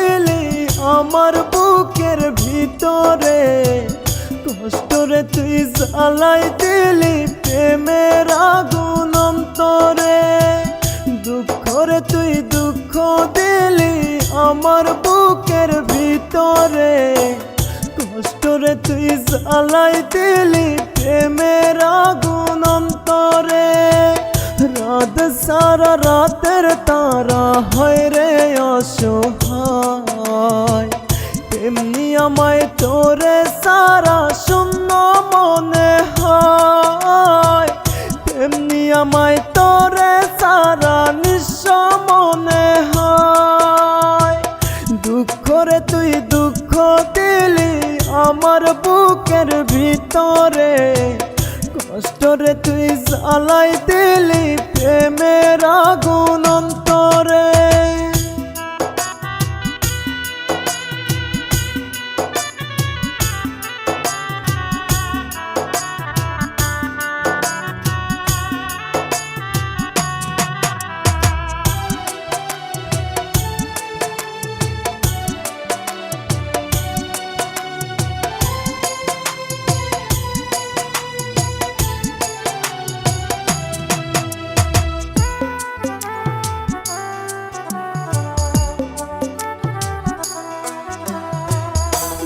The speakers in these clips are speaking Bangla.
দিলি আমার বুকের ভিতরে, কষ্টরে তুই জ্বালাই দিলি প্রেমের আগুন অন্তরে। দুঃখরে তুই দুঃখ দিলি আমার বুকের ভিতরে, কষ্টরে তুই জ্বালাই দিলি প্রেমের আগুন অন্তরে। রাত সারা রাতের তারা হয় রে অসহায়, তেমনি আমায় তোরে সারা শূন্য মনে হয়, তেমনি আমায় তোরে সারা নিঃস্ব মনে হয়। দুঃখরে তুই দুঃখ দিলি আমার বুকের ভিতরে, কষ্টরে তুই জ্বালাই দিলি প্রেমের আগুন অন্তরে।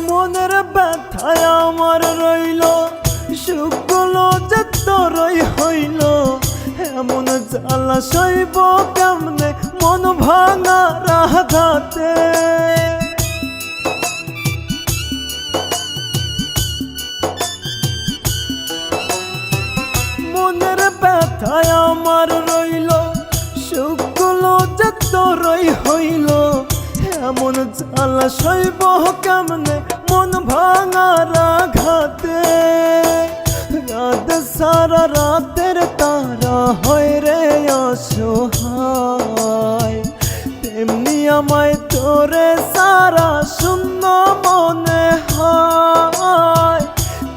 মনের ব্যথায় আমার রইল, সুখগুলো যে তোরই হইল, এমন জ্বালা সইব কেমনে মন ভাঙার আঘাতে। মনের ব্যথায় আমার রইল, সুখগুলো যে তোরই হইল, এমন জ্বালা সইব কেমনে মন ভাঙার আঘাতে। রাত সারা রাতের তারা হয় রে অসহায়, তেমনি আমায় তোরে সারা শূন্য মনে হয়,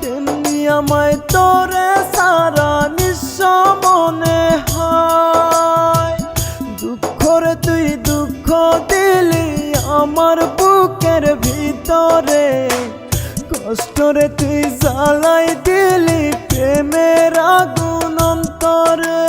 তেমনি আমায় তোরে সারা নিঃস্ব মনে হয়। দুঃখরে তুই দুঃখ দিলি আমার বুকের ভিতরে, কষ্টরে তুই জ্বালাই দিলি প্রেমের আগুন অন্তরে।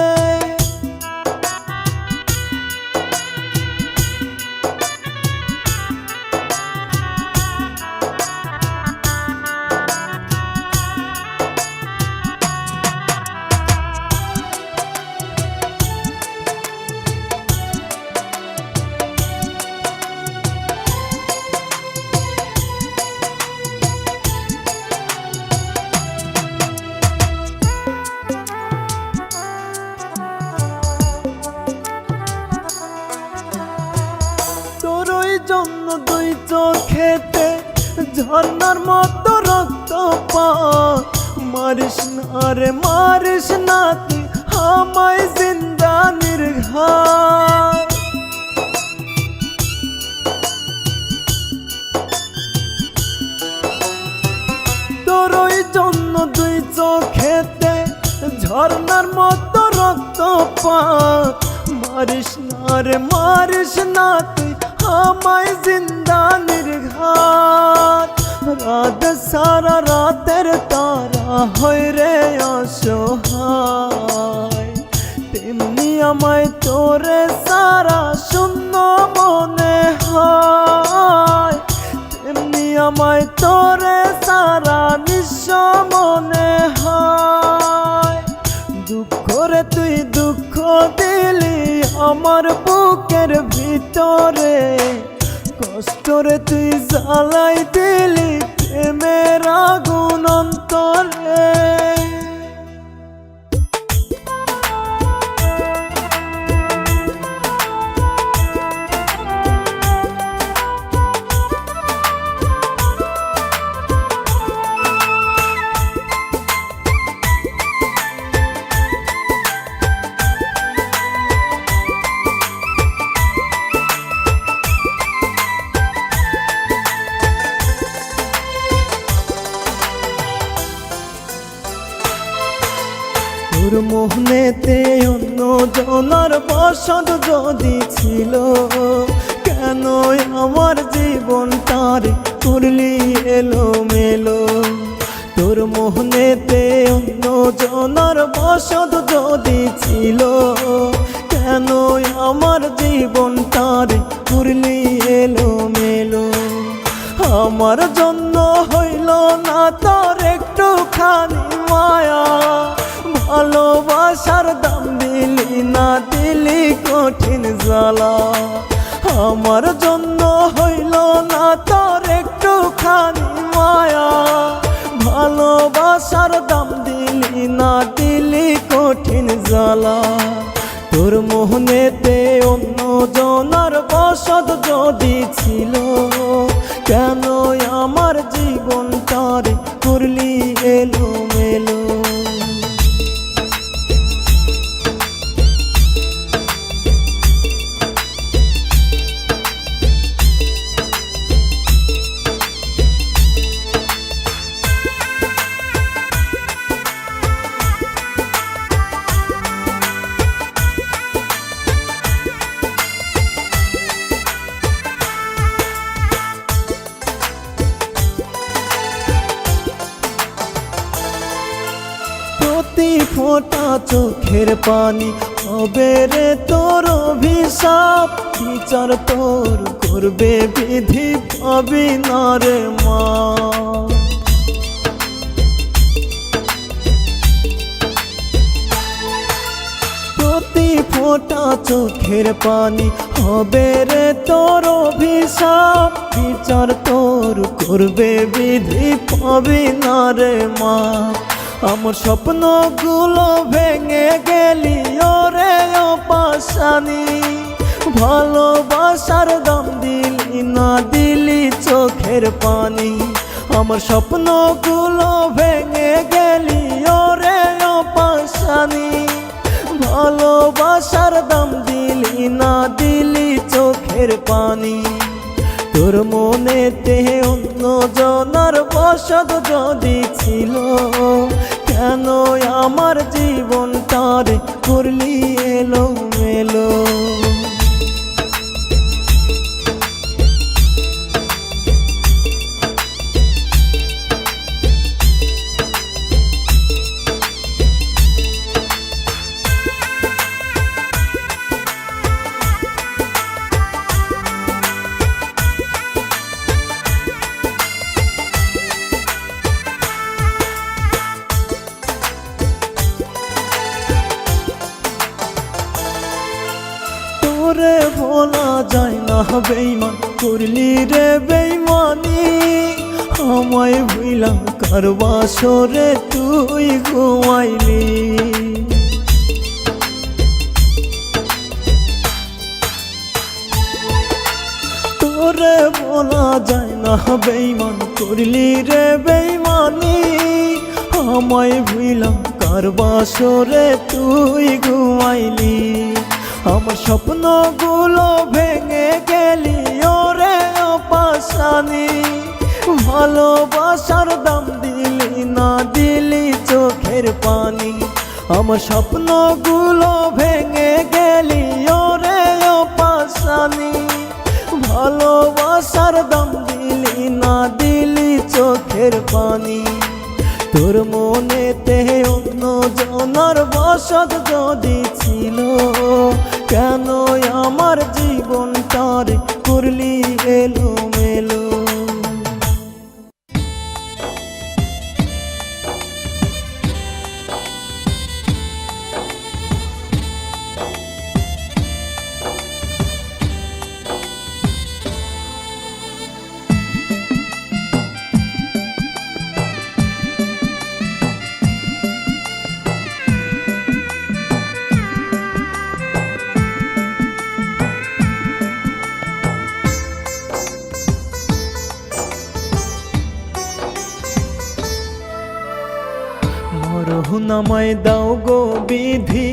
জন্য দুই চোখেতে ঝর্ণার মতো রক্তপাত, মারিস না রে মারিস না তুই আমায় জিন্দা নির্ঘাত। তোরই জন্য দুই চোখেতে ঝর্ণার মতো রক্তপাত, মারিস না রে মারিস না তুই আমায় জিন্দা নির্ঘাত। রাত সারা রাতের তারা হয় রে অসহায়, তেমনি আমায় তোরে সারা শূন্য মনে হয়, তেমনি আমায় তোরে সারা নিঃস্ব মনে হয়। দুঃখরে তুই দুঃখ দিলি আমার বুকের ভিতরে, কষ্টরে তুই জ্বালাই দিলি প্রেমের আগুন অন্তরে। তোর মোহনেতে অন্য জনার বসত যদি ছিল, কেন আমার জীবন জীবনটারে করলি এলোমেলো। তোর মোহনেতে অন্য জনার বসত যদি ছিল, কেন আমার জীবনটারে করলি এলোমেলো। আমার জন্য হইল না তোর একটুখানি মায়া, ভালোবাসার দাম দিলি না দিলি কঠিন জ্বালা। আমার জন্য হইল না তোর একটুখানি মায়া, ভালোবাসার দাম দিলি না দিলি কঠিন জ্বালা। তোর মোহনেতে অন্য জনার বসত যদি ছিল, কেন আমার জীবনটারে করলি এলোমেলো। প্রতি ফোঁটা চোখের পানি হবে রে তোর অভিশাপ, বিচার তোর করবে বিধি পাবি না রে মা। প্রতি ফোঁটা চোখের পানি হবে রে তোর অভিশাপ, বিচার তোর করবে বিধি পাবি না রে মা। আমার স্বপ্নগুলো ভেঙে গেলি ওরে পাশানি, ভালোবাসার দাম দিলি না দিলি চোখের পানি। আমার স্বপ্নগুলো ভেঙে গেলি ওরে পাশানি, ভালোবাসার দাম দিলি না দিলি চোখের পানি। তোর মনেতে অন্য জনার বসত যদি ছিল, কেন আমার জীবনটারে করলি এলোমেলো। তোরে ভোলা যায় না বেইমান করলি রে বেইমানি, আমায় ভুইলা কার বাসরে তুই ঘুমাইলি। তোরে ভোলা যায় না বেইমান করলি রে বেইমানি, আমায় ভুইলা কার বাসরে তুই ঘুমাইলি। আমার স্বপ্নগুলো ভেঙে গেলি ওরে পাশানি, ভালোবাসার দাম দিলি না দিলি চোখের পানি। আমার স্বপ্নগুলো ভেঙে গেলি ওরে পাশানি, ভালোবাসার দাম দিলি না দিলি চোখের পানি। তোর মনেতে অন্য জনার বসত যদি ছিল, কেন আমার জীবনটারে করলি এলোমেলো। মরহুনামায় দাও গো বিধি,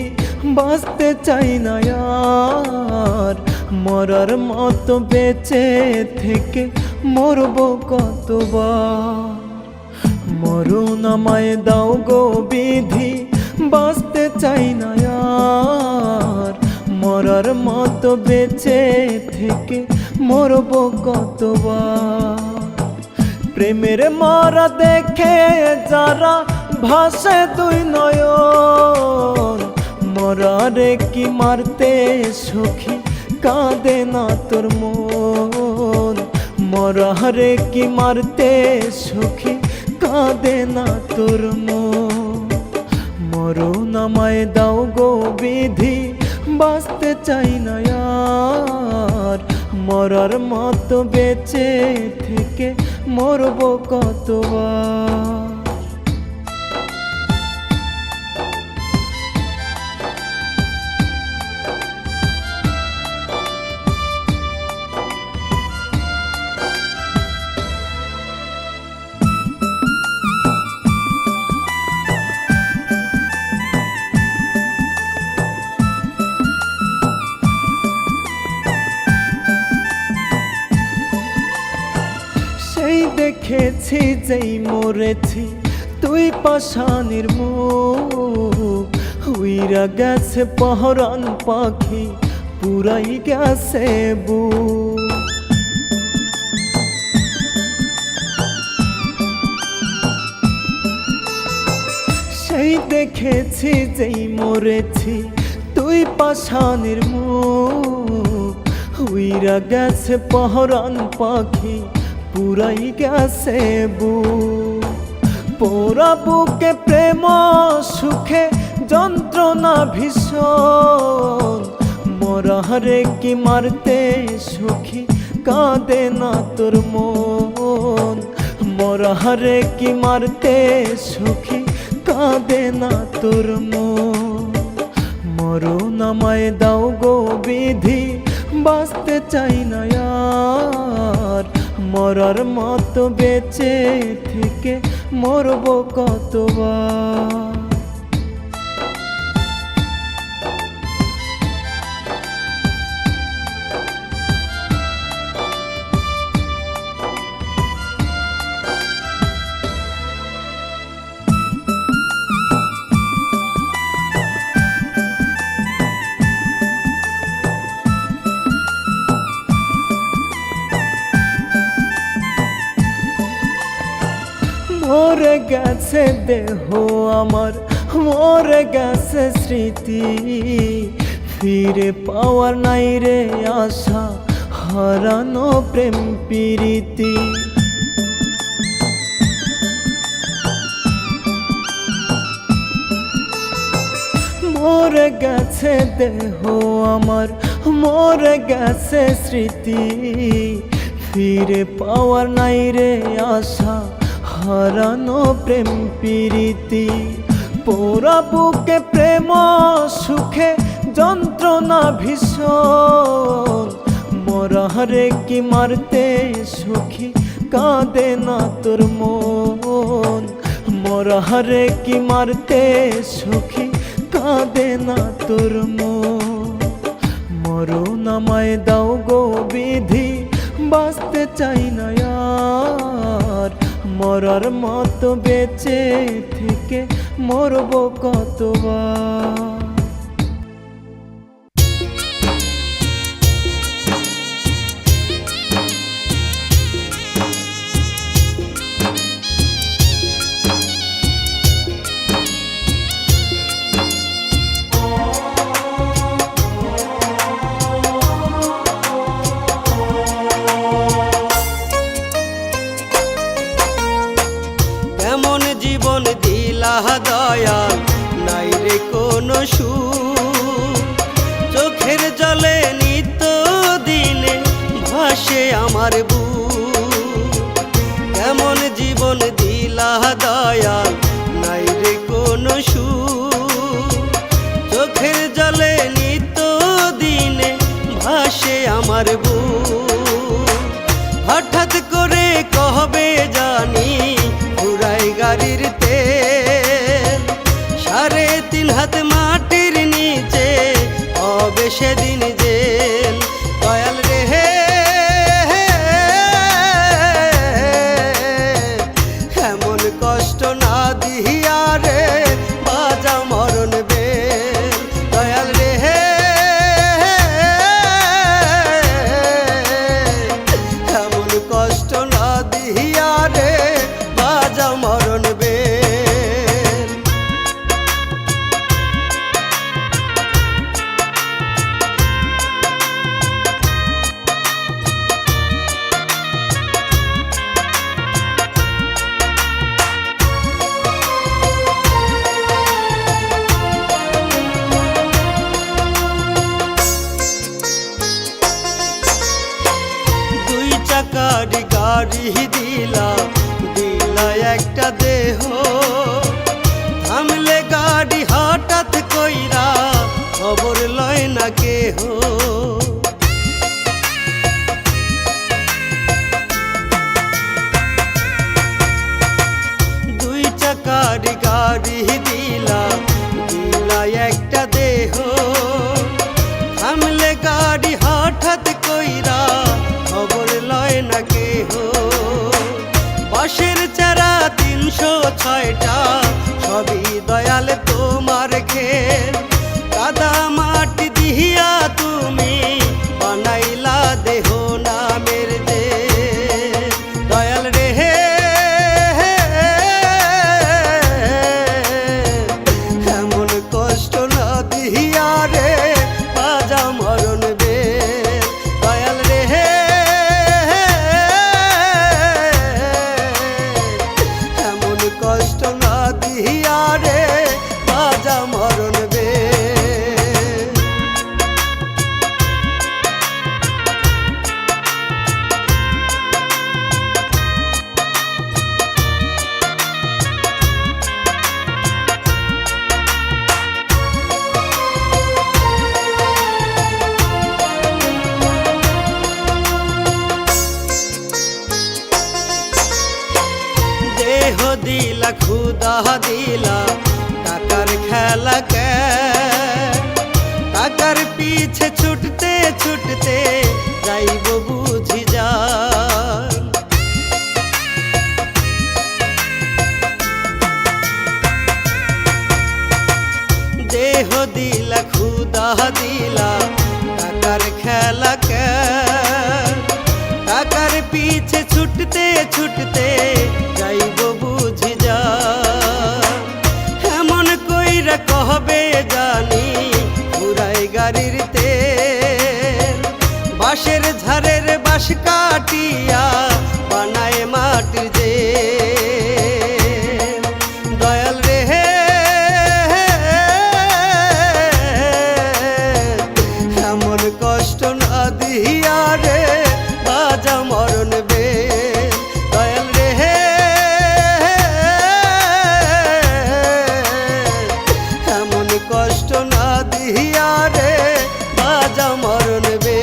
বাঁচতে চাই না আর, মরার মতো বেঁচে থেকে মরব কতবার। মরহুনামায় দাও গো বিধি, বাঁচতে চাই না আর, মরার মতো বেঁচে থেকে মরব কতবার। প্রেমের মরা দেখে যারা ভাসে দুই নয়ন, মরারে কি মারতে সখী কাঁদে না তোর মন, মরারে কি মারতে সখী কাঁদে না তোর মন। মরণ আমায় দাও গো বিধি, বাঁচতে চাই না আর, মরার মতো বেঁচে থেকে মরব কতবার। সেই দেখেছি যেই মরেছি তুই পাষাণের মুখ, উইরা গেছে পহরান পাখি পুরাই গেছে বুক। সেই দেখেছি যেই মরেছি তুই পাষাণের মুখ, উইরা গেছে পহরান পাখি পুরাই গেছে বুক। পোড়া বুকে প্রেম সুখে যন্ত্রণা ভীষণ, মরারে কি মারতে সখী কাঁদে না তোর মন, মরারে কি মারতে সখী কাঁদে না তোর মন। মরণ আমায় দাও গো বিধি, বাঁচতে চাই না আর, মরার মতো বেঁচে থেকে মরব কতবার। মরে গেছে দেহ আমার, মরে গেছে স্মৃতি, ফিরে পাওয়ার নাই রে আশা, হারানো প্রেম প্রীতি। মরে গেছে দেহ আমার, মরে গেছে স্মৃতি, ফিরে পাওয়ার নাই রে আশা, হারানো প্রেম প্রীতি। পোড়া বুকে প্রেম সুখে যন্ত্রণা ভীষণ, মরারে কি মারতে সখী কাঁদে না তোর মন, মরারে কি মারতে সখী কাঁদে না তোর মন। মরণ আমায় দাও গো বিধি, বাঁচতে চাই না আর, মরার মতো বেঁচে থেকে মরব কতবার। জীবন দিলা দয়াল, নাই রে কোনো সুখ, চোখের জলে নিত্য দিনে ভাসে আমার বুক। কেমন জীবন দিলা দয়াল, নাই রে কোনো সুখ, চোখের জলে নিত্য দিনে ভাসে আমার বুক। হঠাৎ করে কবে জানি পুরাই গাড়ির তেল, 3.5 হাত মাটির নিচে হবে সেদিন জেল। দয়াল রে হে, এমন কষ্ট না দিহিয়া রে বাজা মরণ বেল। দয়াল রে হে, এমন কষ্ট না দিহিয়া রে গাড়ি দিলা দিলা একটা দেহ, থামলে গাড়ি হঠাৎ কইরা খবর লয় না কেহ। দুই চাকার গাড়ি দিলা দিলা একটা দেহ, থামলে গাড়ি হঠাৎ কইরা খবর লয় না কেহ। বাঁশের চারা ৩০৬টা সবই দয়াল তোমার ঘের, কাদা মাটি দিহিয়া তুমি বানাইলা দেহ নামের যে দয়াল রে। এমন কষ্ট না দিহিয়া রে বাজা মরণ বের, দয়াল রে। এমন কষ্ট না দিহিয়া রে বাজা মরণ বের। দেহ দিলা খুদা দিলা টাকার খেলা কে, টাকার পিছে ছুটতে ছুটতে যাইব বুঝি যান। দেহ দিলা খুদা দিলা টাকার খেলা কে, টাকার পিছে ছুটতে ছুটতে যাইব বুঝি যা। এমন কইরা কহবে জানি পুরাই গাড়ির তেল, বাঁশের ঝাড়ের বাঁশ কাটিয়া বানায় মাটির যে দয়াল রে। এমন কষ্ট না দিহিয়া রে বাজা মরণ বের, দয়াল রে। এমন কষ্ট না দিহিয়া রে বাজা মরণ বের।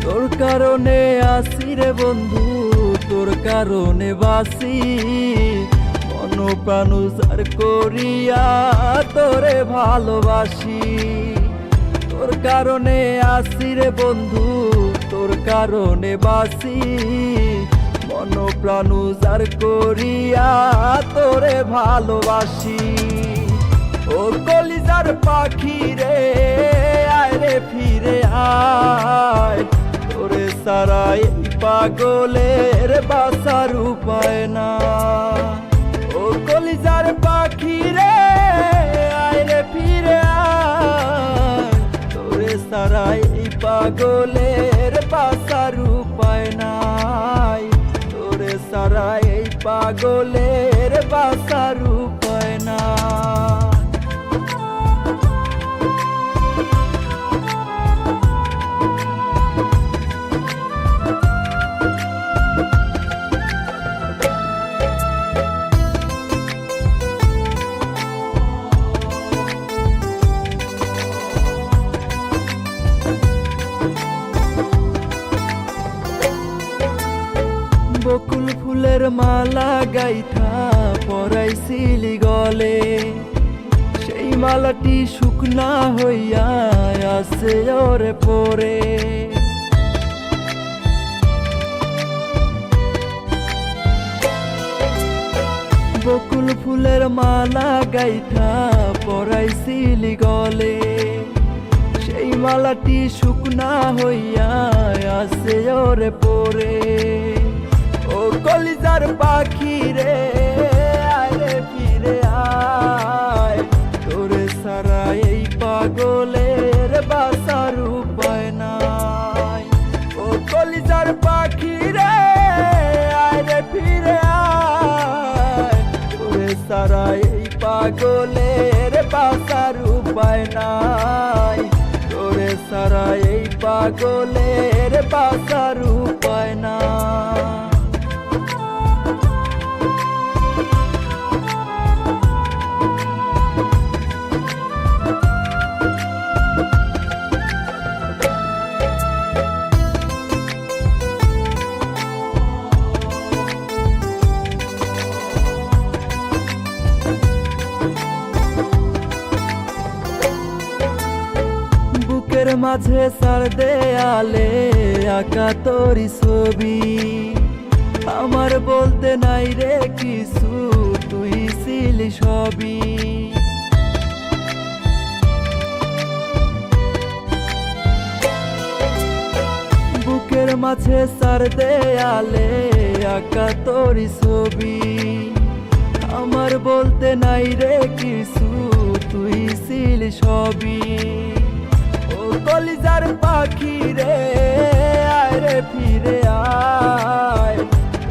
তোর কারণে আসি রে বন্ধু, তোর কারণে বাসি, মন প্রাণ উজার করিয়া তোরে ভালোবাসি। তোর কারণে আসি রে বন্ধু, তোর কারণে বাসি, মন প্রাণ উজার করিয়া তোরে ভালোবাসি। ও কলিজার পাখি রে আয় রে ফিরে আয়, তোরে সারাই পাগলের বাসার উপায় না। ও কলিজার পাখি রে আয় রে ফিরে আয়, তোরে সারাই পাগলের বাসার উপায় নাই। তোরে সারাই পাগলের বাসার উপায় না। বকুল ফুলের মালা গাইথা পরাইছিলি গলে, সেই মালাটি শুকনা হইয়া আছে ওরে পরে। বকুল ফুলের মালা গাইথা পরাইছিলি গলে, সেই সেই মালাটি শুকনা হইয়া আছে ওরে পরে। ও কলিজার পাখি রে আয় রে ফিরে আয়, তোরে সারা এই পাগলের বাসার উপায় নাই। ও কলিজার পাখি রে আয় রে ফিরে আয়, তোরে সারা এই পাগলের বাসার উপায় নাই। তোরে সারা এই পাগলের বাসার উপায় নাই। বুকের মাঝে সার দেয়ালে আঁকা তোরি ছবি, আমার বলতে নাই রে কিছু, তুই ছিলি সবই। বুকের মাঝে সার দেয়ালে আঁকা তোরি ছবি, আমার বলতে নাই রে কিছু, তুই ছিলি সবই। কলিজার পাখি রে আয় রে ফিরে আয়,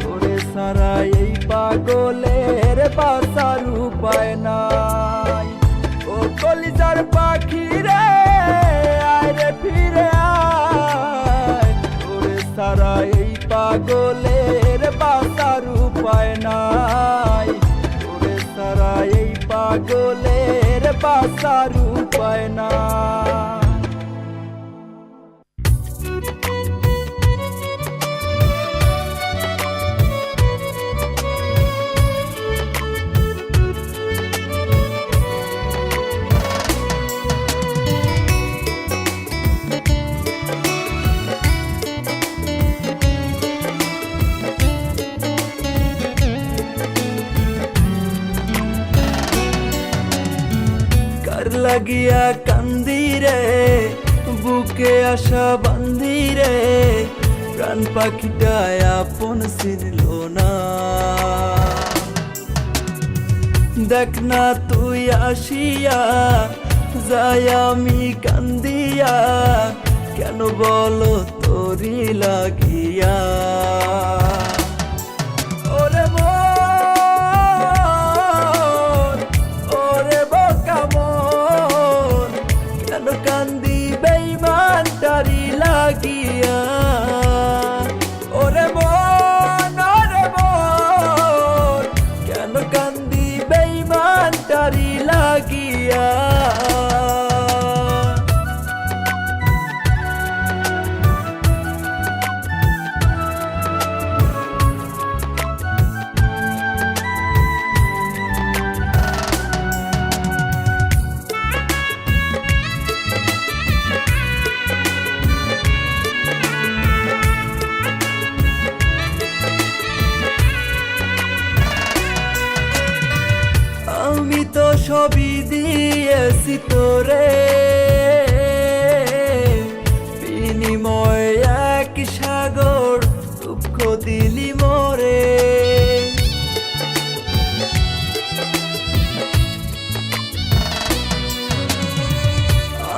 তোরে সারা এই পাগলের বাসার উপায় নাই। ও কলিজার পাখি রে আয় রে ফিরে আয়, তোরে সারা এই পাগলের বাসার উপায় নাই। তোরে সারা এই পাগলের বাসার উপায় নাই। লাগিয়া কান্দি রে বুকে আশা বান্দি রে, প্রাণ পাখিটা আপন ছিল না। দেখ না তুই আসিয়া যাই আমি কান্দিয়া, কেন বলো তোরি লাগিয়া। ওরে মন ওরে বোকা মন, কেন কান্দি বেঈমান তারি লাগিয়া। ওরে মন কেন কান্দি বেঈমান তারি লাগিয়া। আমি তো সবই দিয়েছি তোরে, বিনিময় এক সাগর দুঃখ দিলি মোরে।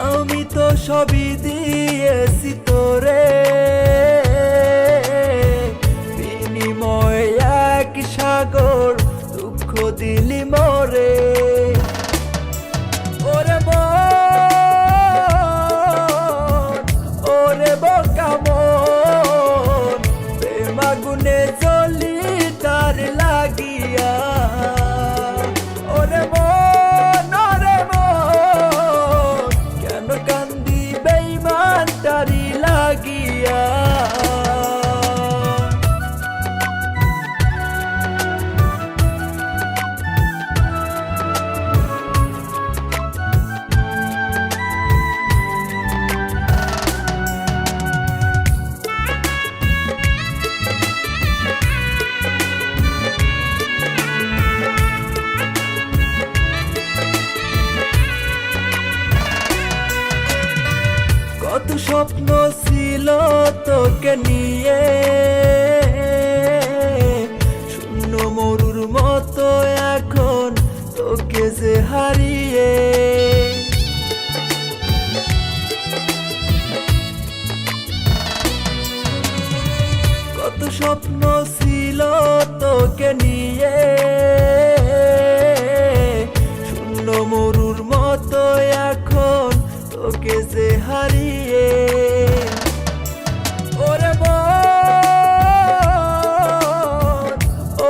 আমি তো সবই দিয়েছি তোরে, বিনিময় এক সাগর দুঃখ দিলি মোরে। ওরে মন ওরে বোকা মন, প্রেম আগুনে জ্বলি তার লাগিয়া। ওরে মন কেন কান্দি বেঈমান তারি লাগিয়া। ছিল তোকে নিয়ে, শূন্য মরুর মতো এখন তোকে যে হারিয়ে। কত স্বপ্ন ছিল তোকে নিয়ে, শূন্য মরুর মতো এখন তোকে যে হারিয়ে। ওরে মন,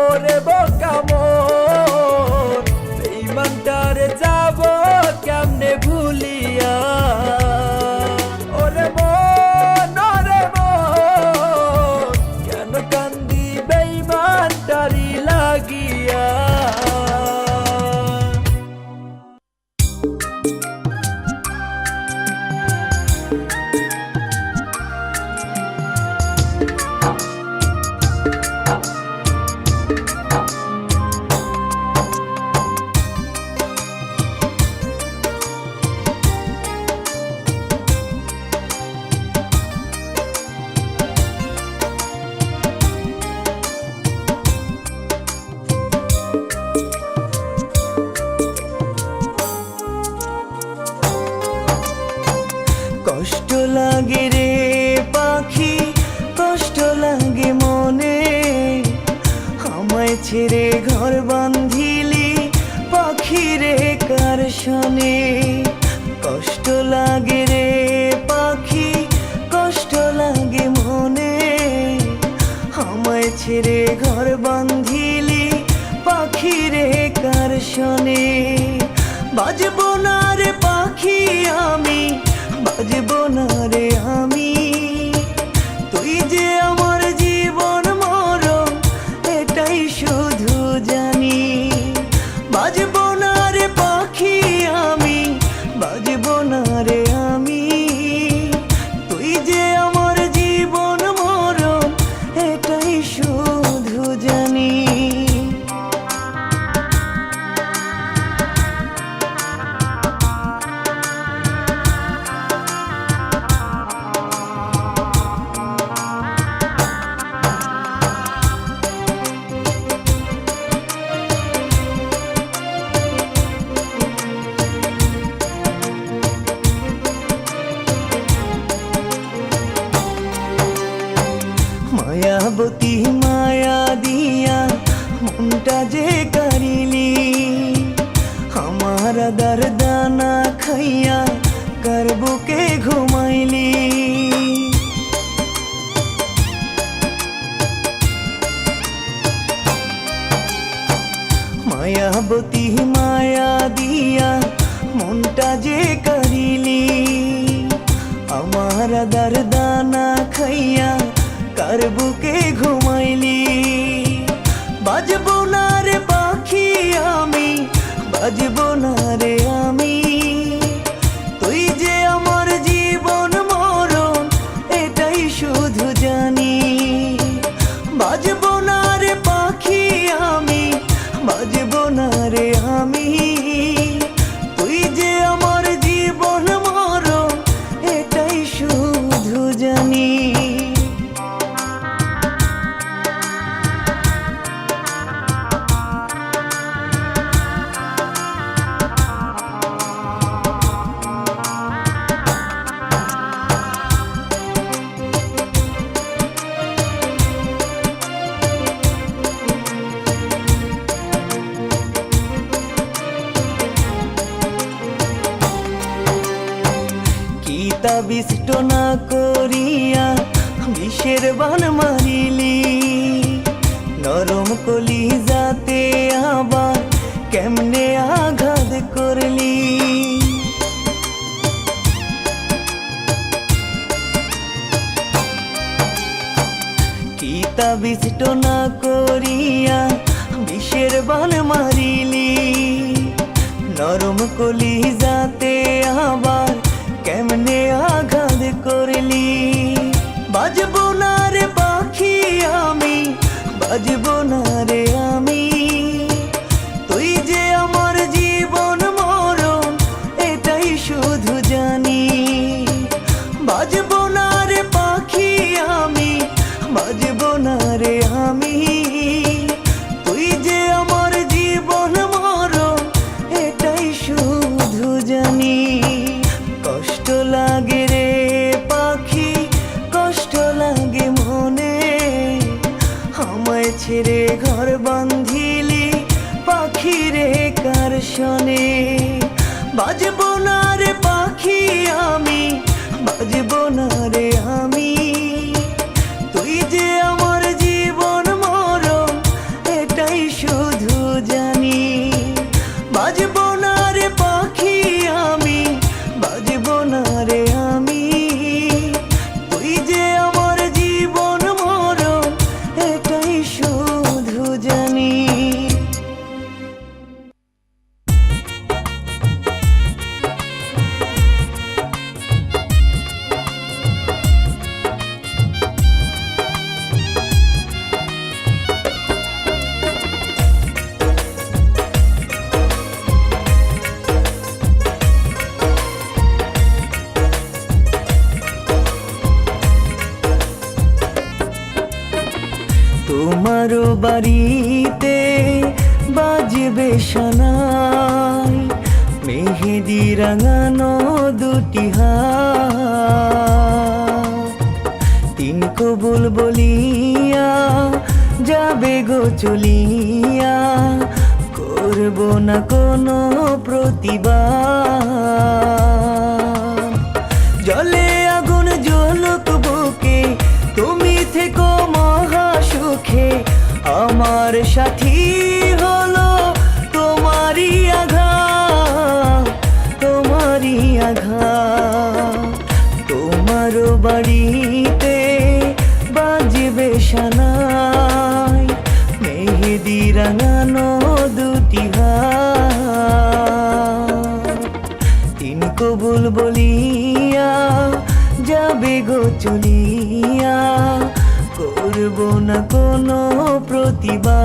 ওরে বোকা মন, বেঈমানটারে যাব কেমনে ভুলিয়া। ওরে মন, ওরে মন, কেন কান্দি বেঈমানটারি লাগিয়া। কষ্ট লাগে রে পাখি, কষ্ট লাগে মনে, আমায় ছেড়ে ঘর বাঁধিলি পাখি রে কার শোনে। কষ্ট লাগে রে পাখি, কষ্ট লাগে মনে, আমায় ছেড়ে ঘর বাঁধিলি পাখি রে কার শোনে। বাজবো না রে পাখি আমি, বাজবো না রে আমি, তুই যে আমার জীবন মরণ এটাই শুধু জানি। বাজবো না রে পাখি আমি, বাজবো না রে আমি, তুই যে আমার জীবন মরণ এটাই শুধু জানি। মায়াবতী মায়া দিয়া মনটা যে কারিলি, আমার দরদানা খাইয়া কার বুকে ঘুমাইলি। মায়াবতী মায়া দিয়া মনটা যে কারিলি, আমার দরদানা খাইয়া কার বুকে ঘুমাইলি। বাজবো না রে পাখি আমি, বাজবো না রে আমি, তুই যে আমার জীবন মরণ এটাই শুধু জানি। বাজবো না রে পাখি আমি, বাজবো না রে আমি, তুই যে আমার জীবন মরণ এটাই শুধু জানি। বিষ্ট না করিয়া বিষের বান মারিলি, নরম কলি যাতে আবার কেমনে আঘাত করলি। গীতা বিষ্ট না করিয়া বিষের বান মারিলি, নরম কলি যাতে আবার কেমনে আঘাত করলি। বাজবো না রে পাখি আমি, বাজবো না রে আমি, তুই যে আমার জীবন মরণ এটাই শুধু জানি। বাজবো না রে তোমারও বাড়িতে বাজবে সানাই, মেহেদি রাঙানো দুটি হাত। তিন কবুল বলিয়া যাবে গো চলিয়া, করব না কোনো প্রতিবাদ। জলে আগুন জ্বলুক বুকে, তুমি থেকো মহা সুখে। আমার সাথী হলো তোমারই আঘাত, তোমারই আঘাত। তোমারও বাড়িতে বাজবে সানাই, মেহেদি রাঙানো দুটি হাত। তিন কবুল বলিয়া যাবে গো চলিয়া, করব না কোনো প্রতিবাদ।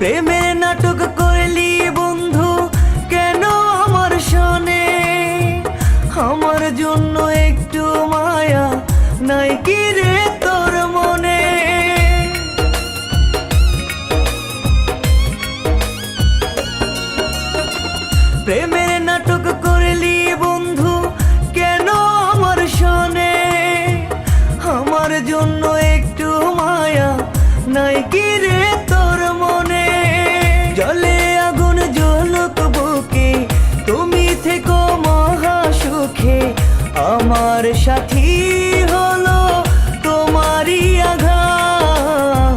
প্রেমের নাটক করলি বন্ধু কেন আমার শোনে? আমার জন্য একটু মায়া নাই কি রে তোর মনে? প্রেমের নাটক করলি বন্ধু কেন আমার শোনে? আমার জন্য একটু মায়া নাই কি রে তোর মনে? জলে আগুন জ্বলুক বুকে, তুমি থেকো মহা সুখে। আমার সাথী হলো তোমারই আঘাত,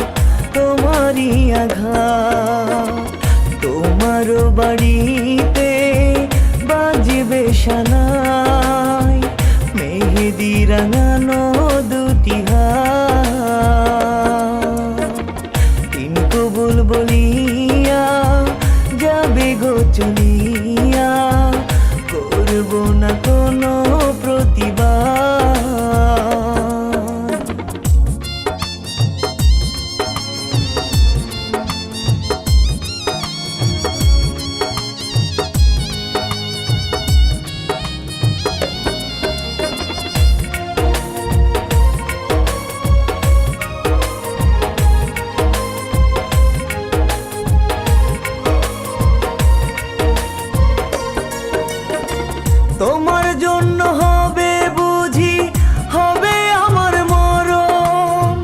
তোমারই আঘাত। তোমারও বাড়িতে বাজবে সানাই, মেহেদি রাঙানো দুটি হাত। তিন কবুল বলিয়া যাবে গো চলিয়া, করব না কোনো প্রতিবাদ। তোমার জন্য হবে বুঝি হবে আমার মরণ,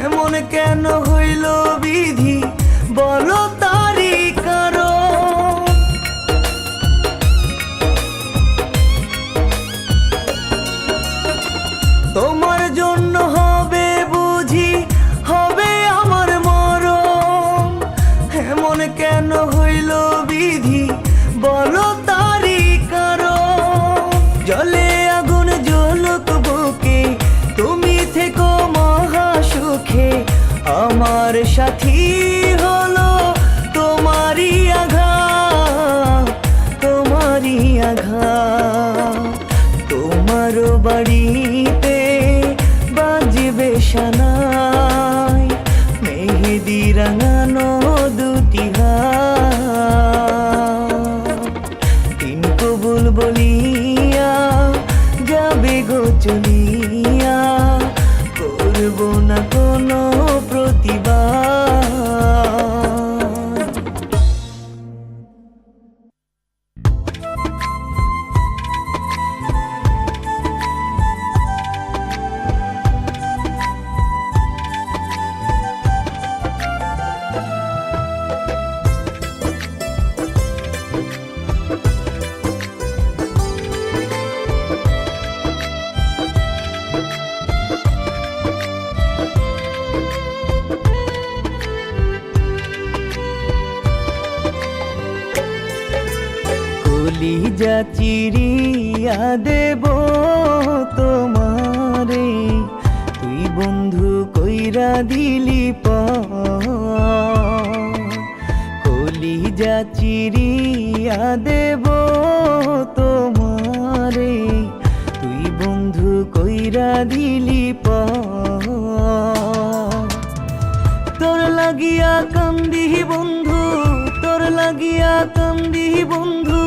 এমন কেন হইল বিধি বলো তারি কারণ। তোমার জন্য হবে বুঝি হবে আমার মরণ, এমন কেন হইল বিধি বলো তারি কারণ। জলে আগুন জ্বলুক বুকে, তুমি থেকো মহা সুখে। আমার সাথী হলো তোমারই আঘাত, তোমারই আঘাত। তোমারও বাড়িতে বাজবে সানাই, মেহেদি রাঙানো দুটি হাত। তিন কবুল বলিয়া যাবে গো চলিয়া, করব না কোনো প্রতিবাদ। কলিজা চিরিয়া দেব তোমারে, তুই বন্ধু কইরা দিলি কলিজা কলিজা চিরিয়া দেব তোমারে, তুই বন্ধু কইরা দিলি তোর লাগিয়া কান্দি বন্ধু, তোর লাগিয়া কান্দি বন্ধু,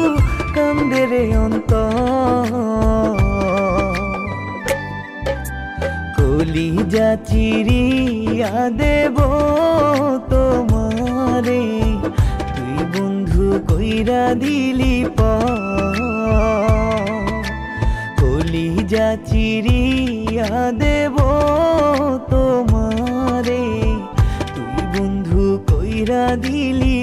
কান্দে রে অন্তর। কলিজা চিরিয়া দেব তোমারে, তুই বন্ধু কইরা দিলি কলিজা চিরিয়া দেব তোমারে, তুই বন্ধু কইরা দিলি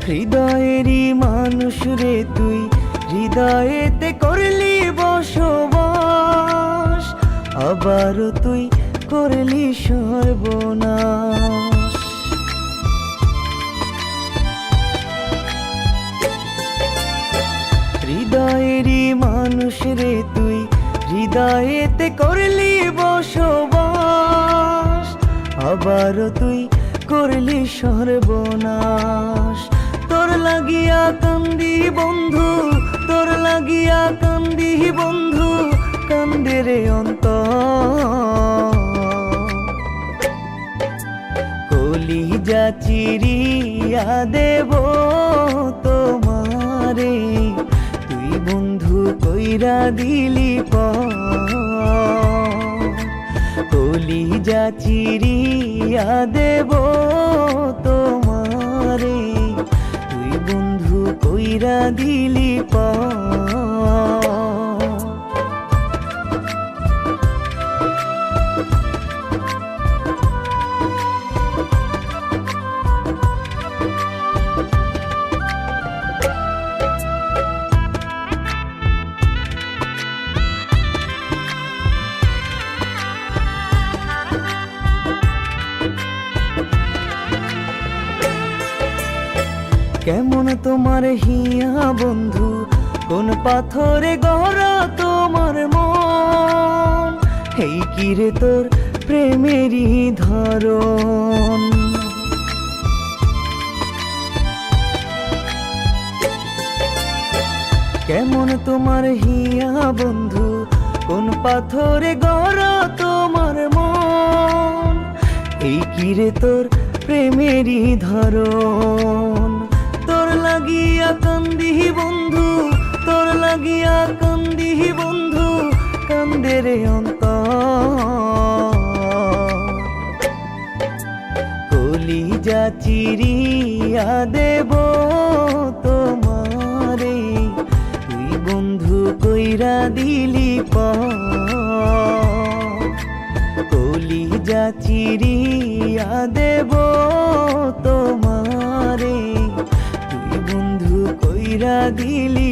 হৃদয়েরই মানুষ রে তুই, হৃদয়েতে করলি বসবাস, আবারও তুই করলি সর্বনাশ। হৃদয়েরই মানুষ রে তুই, হৃদয়েতে করলি বসবাস, আবারও তুই করলি সর্বনাশ। তোর লাগিয়া কান্দি বন্ধু, তোর লাগিয়া কান্দি বন্ধু, কান্দে রে অন্তর। কলিজা চিরিয়া দেব তোমারে, তুই বন্ধু কইরা দিলি কলিজা চিরিয়া দেব তোমারে, তুই বন্ধু কইরা দিলি কেমন তোমার হিয়া বন্ধু, কোন পাথরে গড়া তোমার মন, এই কিরে তোর প্রেমেরই ধরন। কেমন তোমার হিয়া বন্ধু, কোন পাথরে গড়া তোমার মন, এই কিরে তোর প্রেমেরই ধরন। তোর লাগিয়া কান্দি বন্ধু, তোর লাগিয়া কান্দি বন্ধু, কান্দে রে অন্তর। কলিজা চিরিয়া দেব তোমারে, তুই বন্ধু কইরা দিলি কলিজা চিরিয়া দেব তোমারে, তুই বন্ধু কইরা দিলি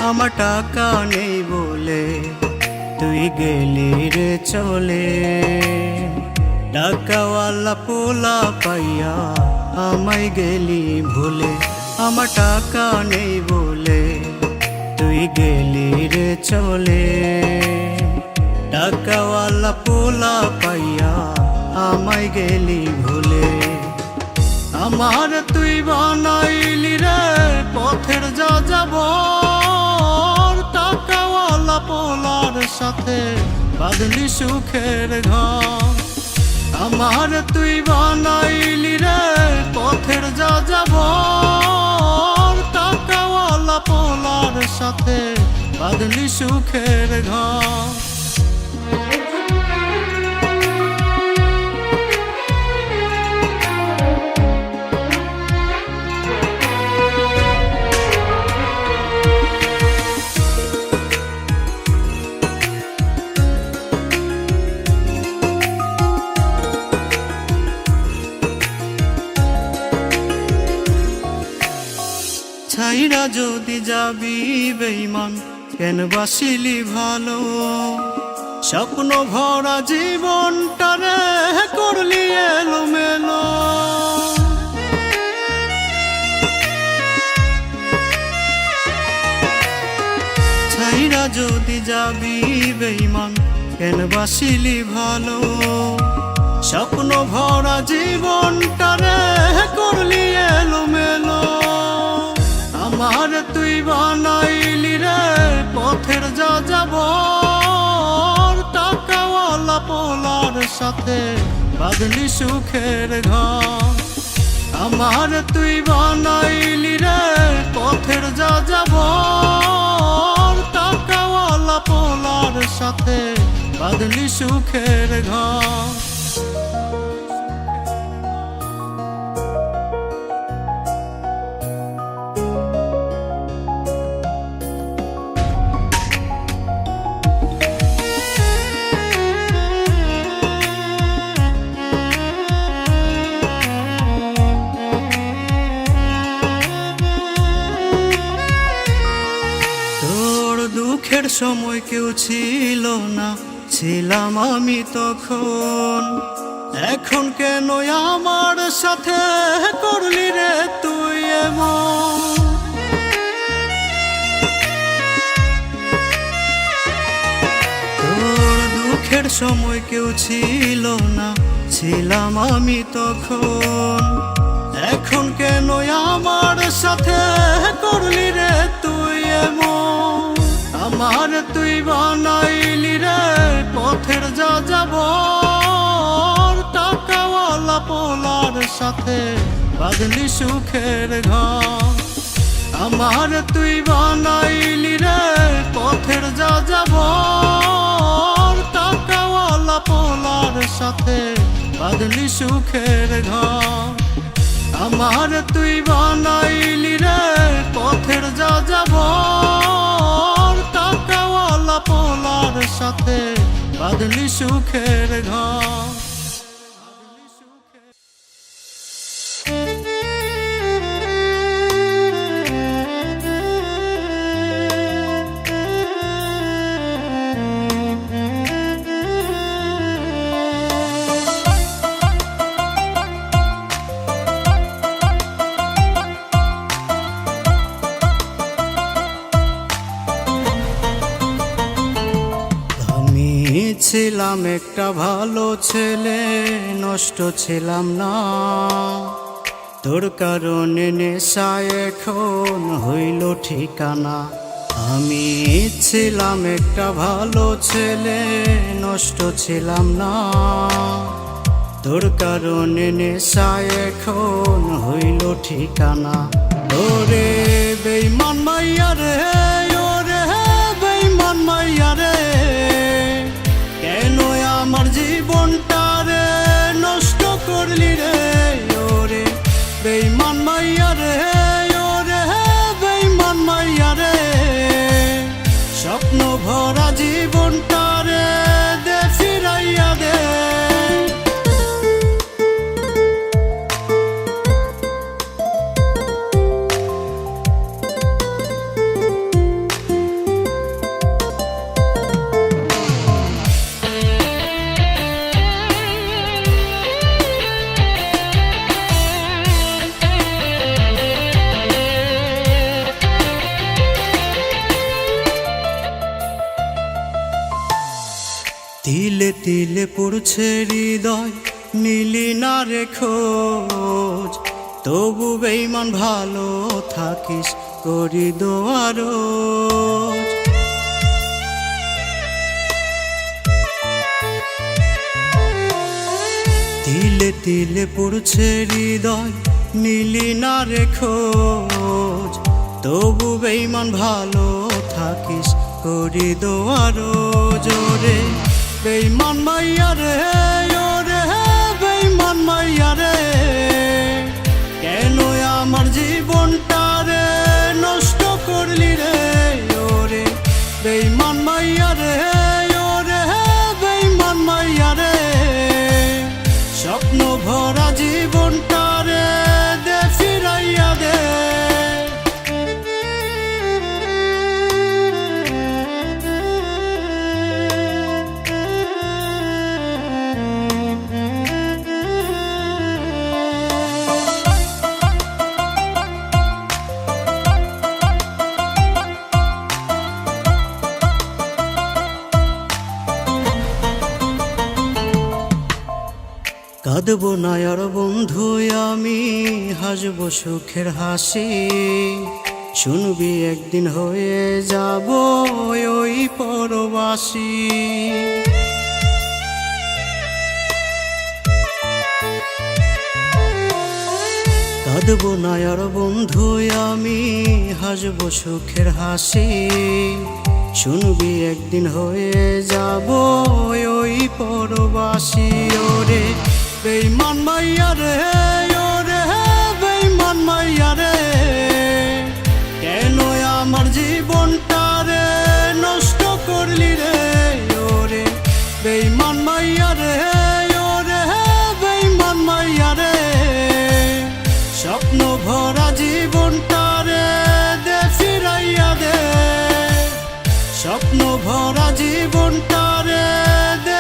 আমার টাকা নেই বলে তুই গেলি রে চলে, টাকাওয়ালা পোলা পাইয়া আমায় গেলি ভুলে। আমার টাকা নেই বলে তুই গেলি রে চলে, টাকাওয়ালা পোলা পাইয়া আমায় গেলি ভুলে। আমার তুই বানাইলি রে পথের যা যাব, টাকাওয়ালা পোলার সাথে বাঁধলি সুখের ঘর। আমার তুই বানাইলি রে পথের যা যাব, টাকাওয়ালা পোলার সাথে বাঁধলি সুখের ঘর। ছাইরা যদি যাবি বেঈমান কেন বাসিলি ভালো, স্বপ্ন ভরা জীবনটারে করলি এলোমেলো। ছাইরা যদি যাবি বেঈমান কেন বাসিলি ভালো, স্বপ্ন ভরা জীবনটারে করলি এলোমেলো। আমার তুই বানাইলি রে পথের যা যাব, টাকাওয়ালা পোলার সাথে বাঁধলি সুখের ঘর। আমার তুই বানাইলি রে পথের যা যাব, টাকাওয়ালা পোলার সাথে বাঁধলি সুখের ঘর। দুঃখের সময় কেউ ছিল না, ছিলাম আমি তখন। এখন কেন আমার সাথে করলি রে তুই এমন? তোর দুঃখের সময় কেউ ছিল না, ছিলাম আমি তখন। এখন কেন আমার সাথে করলি রে তুই এমন? আমার তুই বানাইলি রে পথের যা যাব, টাকাওয়ালা পোলার সাথে বাঁধলি সুখের ঘর। আমার তুই বানাইলি রে পথের যা যাব, টাকাওয়ালা পোলার সাথে বাঁধলি সুখের ঘর। আমার তুই বানাইলি রে পথের যা যাব, টাকাওয়ালা পোলার সাথে বাঁধলি সুখের ঘর। ছিলাম একটা ভালো ছেলে, নষ্ট ছিলাম না। তোর কারণে নেশায় এখন হইল ঠিকানা। আমি ছিলাম একটা ভালো ছেলে, নষ্ট ছিলাম না। তোর কারণে নেশায় এখন হইল ঠিকানা। ওরে বেঈমান মাইয়া রে, ওরে বেঈমান মাইয়া রে, কেন আমার জীবনটারে নষ্ট করলি রে? ওরে বেঈমান মাইয়া রে, ওরে বেঈমান মাইয়া রে, স্বপ্ন ভরা জীবনটারে দে ফিরাইয়া দে। তিলে তিলে পড়ছে হৃদয়, নিলি না রে খোঁজ। তবু বেঈমান ভালো থাকিস করি দোয়া রোজ। তিলে তিলে পড়ছে হৃদয়, নিলি না রে খোঁজ। তবু বেঈমান ভালো থাকিস করি দোয়ারো জোরে বেঈমান মাইয়া রে ওরে বেঈমান মাইয়া রে কেন আমার জীবনটারে নষ্ট করলি রে ওরে বেঈমান মাইয়া রে ওরে বেঈমান মাইয়া রে স্বপ্ন ভরা জীবনটারে দে ফিরাইয়া দে। কাঁদবো না আর বন্ধু আমি হাসবো সুখের হাসি শুনবি একদিন হয়ে যাব ওই পরবাসী। কাঁদবো না আর বন্ধু আমি হাসবো সুখের হাসি শুনবি একদিন হয়ে যাব ওই পরবাসী। ওরে বেঈমান মাইয়া রে ওরে বেঈমান মাইয়া রে কেন আমার জীবনটারে নষ্ট করলি রে ওরে বেঈমান মাইয়া রে ওরে বেঈমান মাইয়া রে স্বপ্ন ভরা জীবনটারে দে ফিরাইয়া দে স্বপ্ন ভরা জীবনটারে দে